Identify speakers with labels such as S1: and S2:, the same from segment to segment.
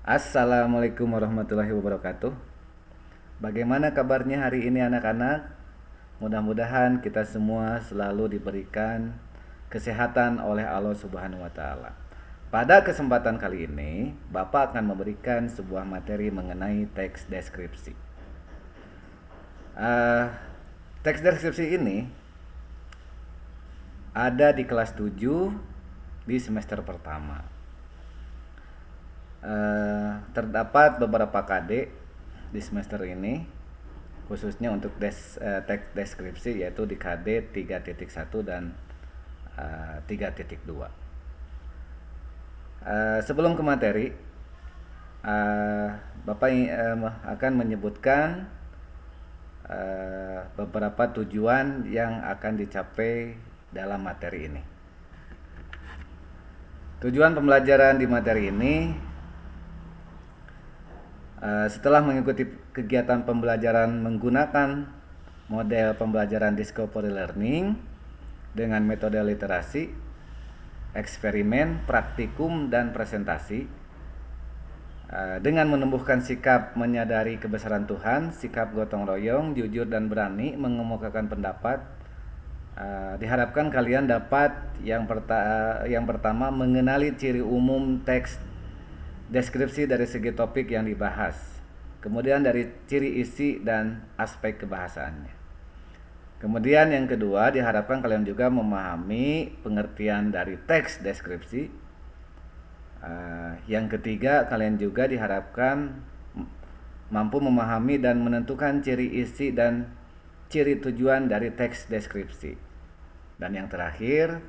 S1: Assalamualaikum warahmatullahi wabarakatuh. Bagaimana kabarnya hari ini anak-anak? Mudah-mudahan kita semua selalu diberikan kesehatan oleh Allah Subhanahu wa taala. Pada kesempatan kali ini, Bapak akan memberikan sebuah materi mengenai teks deskripsi. Uh, Teks deskripsi ini ada di kelas 7 di semester pertama. Terdapat beberapa KD di semester ini khususnya untuk teks deskripsi, yaitu di KD 3.1 dan 3.2. Sebelum ke materi, Bapak akan menyebutkan beberapa tujuan yang akan dicapai dalam materi ini. Tujuan pembelajaran di materi ini, setelah mengikuti kegiatan pembelajaran menggunakan model pembelajaran discovery learning dengan metode literasi, eksperimen, praktikum, dan presentasi, dengan menumbuhkan sikap menyadari kebesaran Tuhan, sikap gotong royong, jujur dan berani mengemukakan pendapat, diharapkan kalian dapat yang pertama mengenali ciri umum teks deskripsi dari segi topik yang dibahas, kemudian dari ciri isi dan aspek kebahasaannya. Kemudian yang kedua, diharapkan kalian juga memahami pengertian dari teks deskripsi. Yang ketiga, kalian juga diharapkan mampu memahami dan menentukan ciri isi dan ciri tujuan dari teks deskripsi. Dan yang terakhir,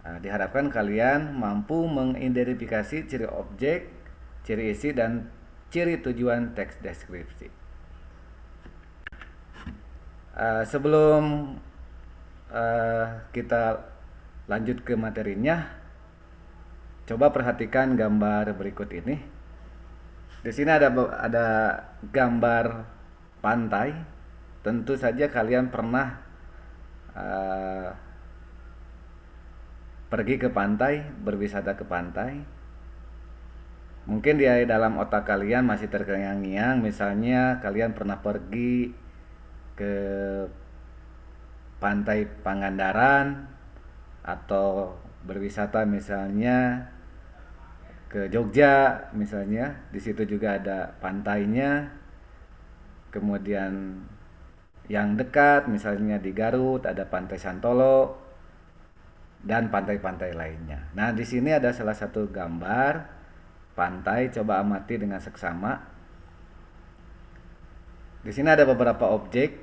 S1: diharapkan kalian mampu mengidentifikasi ciri objek, ciri isi, dan ciri tujuan teks deskripsi. Sebelum kita lanjut ke materinya, coba perhatikan gambar berikut ini. Di sini ada gambar pantai. Tentu saja kalian pernah pergi ke pantai, berwisata ke pantai. Mungkin di dalam otak kalian masih terkenang-kenang, misalnya kalian pernah pergi ke pantai Pangandaran atau berwisata misalnya ke Jogja misalnya, di situ juga ada pantainya. Kemudian yang dekat misalnya di Garut ada Pantai Santolo dan pantai-pantai lainnya. Nah, di sini ada salah satu gambar pantai, coba amati dengan seksama. Di sini ada beberapa objek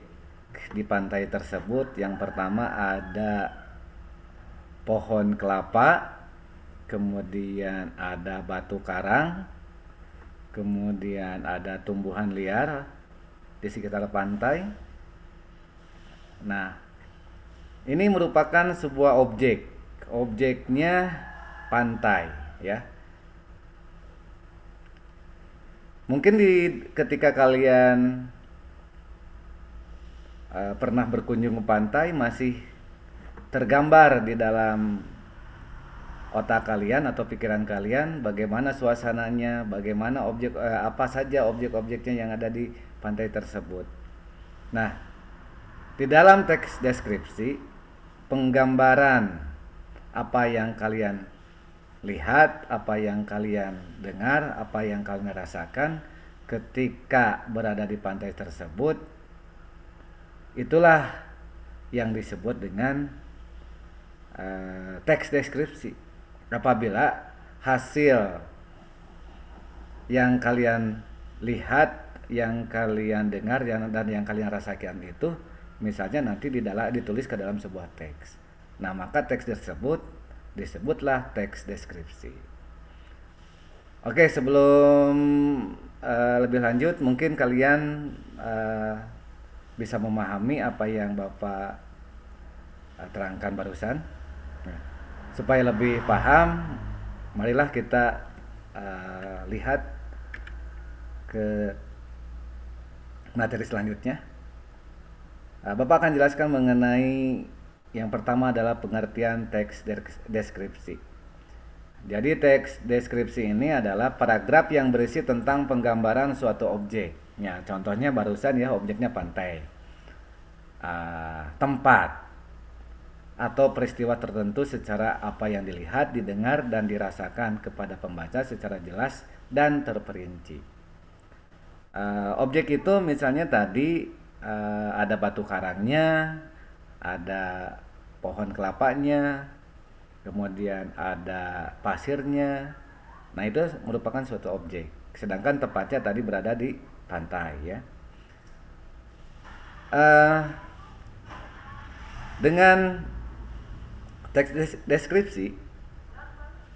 S1: di pantai tersebut. Yang pertama ada pohon kelapa, kemudian ada batu karang, kemudian ada tumbuhan liar di sekitar pantai. Nah, ini merupakan sebuah objek. Objeknya pantai, ya. Mungkin ketika kalian pernah berkunjung ke pantai, masih tergambar di dalam otak kalian atau pikiran kalian bagaimana suasananya, bagaimana apa saja objek-objeknya yang ada di pantai tersebut. Nah, di dalam teks deskripsi, penggambaran apa yang kalian lihat, apa yang kalian dengar, apa yang kalian rasakan ketika berada di pantai tersebut, itulah yang disebut dengan teks deskripsi. Apabila hasil yang kalian lihat, yang kalian dengar, dan yang kalian rasakan itu misalnya nanti ditulis ke dalam sebuah teks. Nah, maka teks tersebut disebutlah teks deskripsi. Oke, sebelum lebih lanjut, mungkin kalian bisa memahami apa yang Bapak terangkan barusan. Nah, supaya lebih paham, marilah kita lihat ke materi selanjutnya. Bapak akan jelaskan mengenai yang pertama adalah pengertian teks deskripsi. Jadi teks deskripsi ini adalah paragraf yang berisi tentang penggambaran suatu objek. Ya, contohnya barusan ya, objeknya pantai, tempat, atau peristiwa tertentu secara apa yang dilihat, didengar, dan dirasakan kepada pembaca secara jelas dan terperinci. Objek itu misalnya tadi ada batu karangnya, ada pohon kelapanya, kemudian ada pasirnya. Nah, itu merupakan suatu objek. Sedangkan tempatnya tadi berada di pantai ya. Dengan teks deskripsi,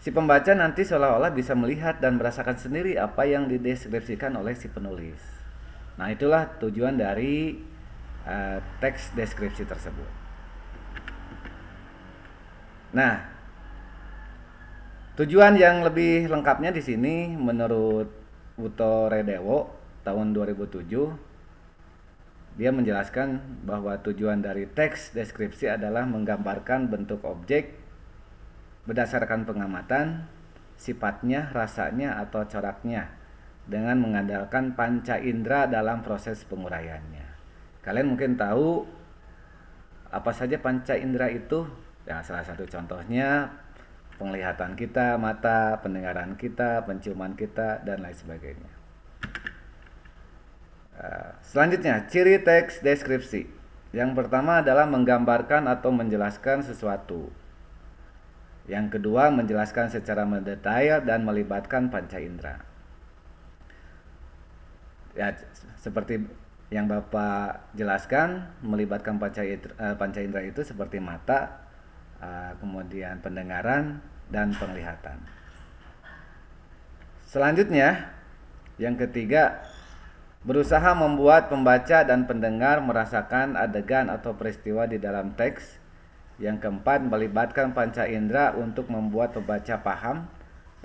S1: si pembaca nanti seolah-olah bisa melihat dan merasakan sendiri apa yang dideskripsikan oleh si penulis. Nah, itulah tujuan dari teks deskripsi tersebut. Nah, tujuan yang lebih lengkapnya di sini menurut Uto Redewo tahun 2007, dia menjelaskan bahwa tujuan dari teks deskripsi adalah menggambarkan bentuk objek berdasarkan pengamatan, sifatnya, rasanya, atau coraknya dengan mengandalkan panca indera dalam proses penguraiannya. Kalian mungkin tahu apa saja panca indera itu? Ya, salah satu contohnya penglihatan kita, mata, pendengaran kita, penciuman kita, dan lain sebagainya. Selanjutnya, ciri teks deskripsi. Yang pertama adalah menggambarkan atau menjelaskan sesuatu. Yang kedua, menjelaskan secara mendetail dan melibatkan panca indera. Ya, seperti yang Bapak jelaskan, melibatkan panca indera itu seperti mata, kemudian pendengaran, dan penglihatan. Selanjutnya, yang ketiga, berusaha membuat pembaca dan pendengar merasakan adegan atau peristiwa di dalam teks. Yang keempat, melibatkan panca indera untuk membuat pembaca paham.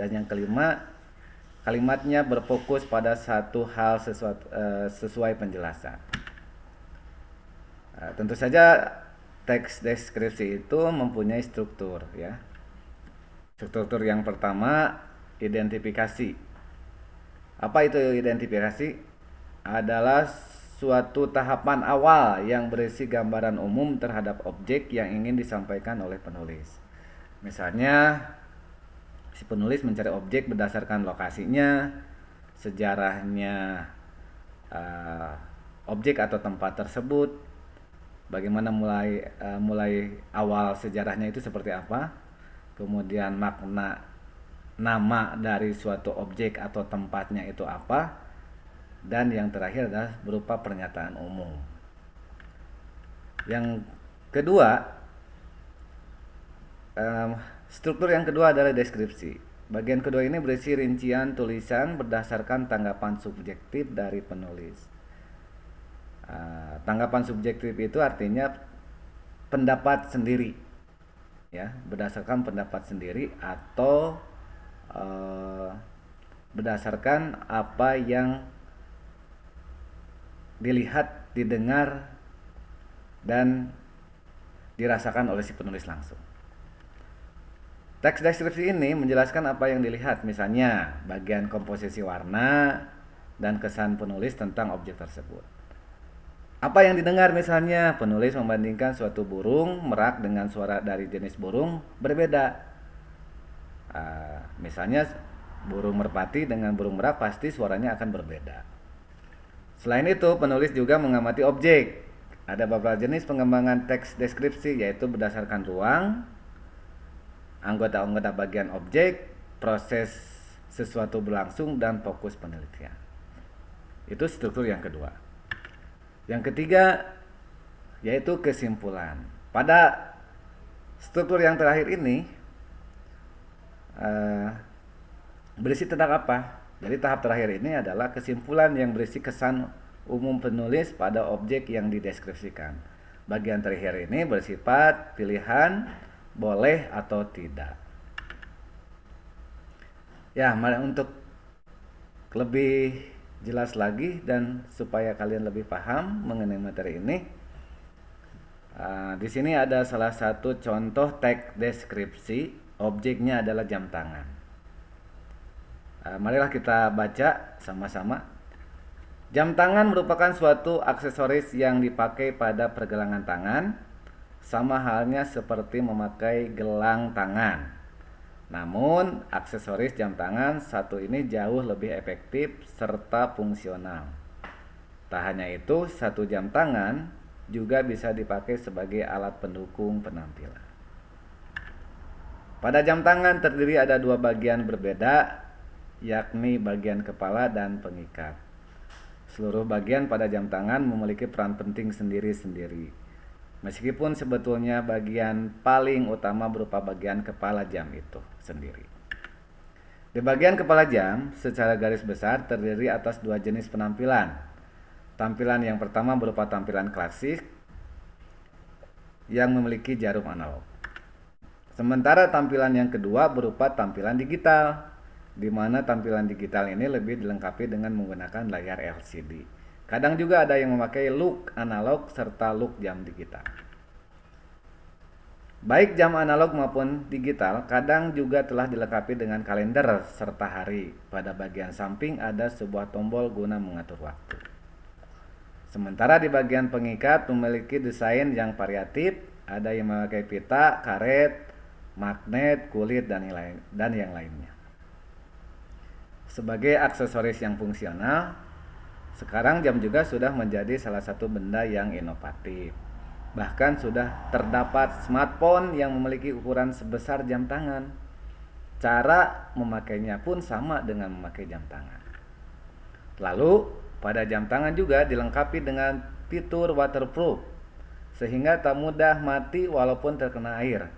S1: Dan yang kelima, kalimatnya berfokus pada satu hal sesuai penjelasan. Tentu saja teks deskripsi itu mempunyai struktur ya. Struktur yang pertama, identifikasi. Apa itu identifikasi? Adalah suatu tahapan awal yang berisi gambaran umum terhadap objek yang ingin disampaikan oleh penulis. Misalnya, si penulis mencari objek berdasarkan lokasinya, sejarahnya objek atau tempat tersebut, bagaimana mulai awal sejarahnya itu seperti apa, kemudian makna nama dari suatu objek atau tempatnya itu apa, dan yang terakhir adalah berupa pernyataan umum. Yang kedua, struktur yang kedua adalah deskripsi. Bagian kedua ini berisi rincian tulisan berdasarkan tanggapan subjektif dari penulis. Tanggapan subjektif itu artinya pendapat sendiri, ya, berdasarkan pendapat sendiri atau berdasarkan apa yang dilihat, didengar, dan dirasakan oleh si penulis langsung. Teks deskripsi ini menjelaskan apa yang dilihat, misalnya bagian komposisi warna dan kesan penulis tentang objek tersebut. Apa yang didengar, misalnya penulis membandingkan suatu burung merak dengan suara dari jenis burung berbeda. Misalnya burung merpati dengan burung merak pasti suaranya akan berbeda. Selain itu, penulis juga mengamati objek. Ada beberapa jenis pengembangan teks deskripsi, yaitu berdasarkan ruang, anggota-anggota bagian objek, proses sesuatu berlangsung, dan fokus penelitian. Itu struktur yang kedua. Yang ketiga, yaitu kesimpulan. Pada struktur yang terakhir ini berisi tentang apa? Jadi tahap terakhir ini adalah kesimpulan yang berisi kesan umum penulis pada objek yang dideskripsikan. Bagian terakhir ini bersifat pilihan, boleh atau tidak. Ya, untuk lebih jelas lagi dan supaya kalian lebih paham mengenai materi ini, di sini ada salah satu contoh teks deskripsi Objeknya adalah jam tangan. Marilah kita baca sama-sama. Jam tangan merupakan suatu aksesoris yang dipakai pada pergelangan tangan, sama halnya seperti memakai gelang tangan. Namun, aksesoris jam tangan satu ini jauh lebih efektif serta fungsional. Tak hanya itu, satu jam tangan juga bisa dipakai sebagai alat pendukung penampilan. Pada jam tangan terdiri ada dua bagian berbeda, yakni bagian kepala dan pengikat. Seluruh bagian pada jam tangan memiliki peran penting sendiri-sendiri. Meskipun sebetulnya bagian paling utama berupa bagian kepala jam itu sendiri. Di bagian kepala jam, secara garis besar terdiri atas dua jenis penampilan. Tampilan yang pertama berupa tampilan klasik yang memiliki jarum analog. Sementara tampilan yang kedua berupa tampilan digital, di mana tampilan digital ini lebih dilengkapi dengan menggunakan layar LCD. Kadang juga ada yang memakai look analog serta look jam digital. Baik jam analog maupun digital kadang juga telah dilengkapi dengan kalender serta hari. Pada bagian samping ada sebuah tombol guna mengatur waktu. Sementara di bagian pengikat memiliki desain yang variatif, ada yang memakai pita, karet, magnet, kulit, dan yang lainnya. Sebagai aksesoris yang fungsional, sekarang jam juga sudah menjadi salah satu benda yang inovatif. Bahkan sudah terdapat smartphone yang memiliki ukuran sebesar jam tangan. Cara memakainya pun sama dengan memakai jam tangan. Lalu, pada jam tangan juga dilengkapi dengan fitur waterproof, sehingga tak mudah mati walaupun terkena air,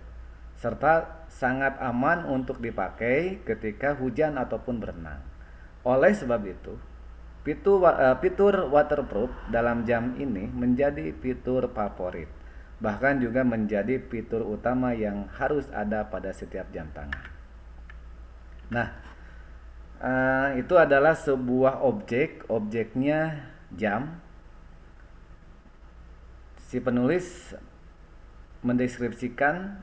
S1: serta sangat aman untuk dipakai ketika hujan ataupun berenang. Oleh sebab itu, fitur waterproof dalam jam ini menjadi fitur favorit, bahkan juga menjadi fitur utama yang harus ada pada setiap jam tangan. Nah, itu adalah sebuah objeknya jam. Si penulis mendeskripsikan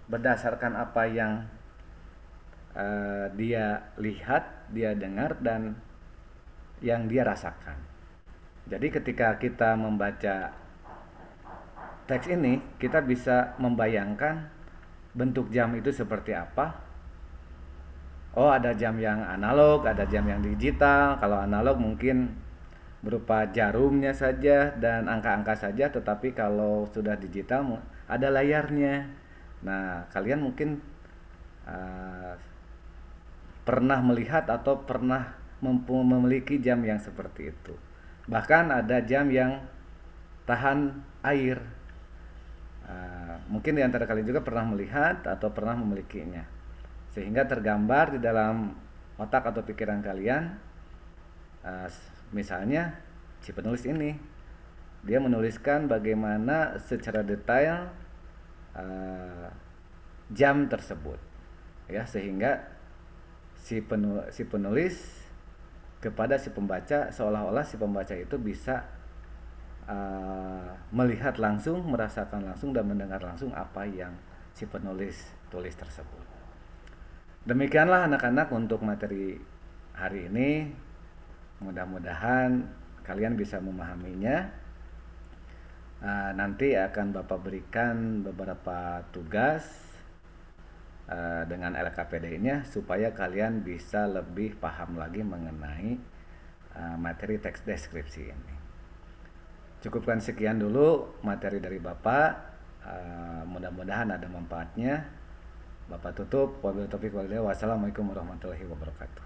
S1: berdasarkan apa yang dia lihat, dia dengar, dan yang dia rasakan. Jadi ketika kita membaca teks ini, kita bisa membayangkan bentuk jam itu seperti apa. Oh, ada jam yang analog, ada jam yang digital. Kalau analog mungkin berupa jarumnya saja dan angka-angka saja, tetapi kalau sudah digital ada layarnya. Nah, kalian mungkin pernah melihat atau pernah memiliki jam yang seperti itu. Bahkan ada jam yang tahan air. Mungkin di antara kalian juga pernah melihat atau pernah memilikinya, sehingga tergambar di dalam otak atau pikiran kalian. Misalnya si penulis ini, dia menuliskan bagaimana secara detail jam tersebut, ya, sehingga si penulis kepada si pembaca, seolah-olah si pembaca itu bisa melihat langsung, merasakan langsung, dan mendengar langsung apa yang si penulis tulis tersebut. Demikianlah anak-anak untuk materi hari ini. Mudah-mudahan kalian bisa memahaminya. Nanti akan Bapak berikan beberapa tugas dengan LKPD-nya supaya kalian bisa lebih paham lagi mengenai materi teks deskripsi ini. Cukupkan sekian dulu materi dari Bapak. Mudah-mudahan ada manfaatnya. Bapak tutup. Wabillahi taufiq wal hidayah. Wassalamualaikum warahmatullahi wabarakatuh.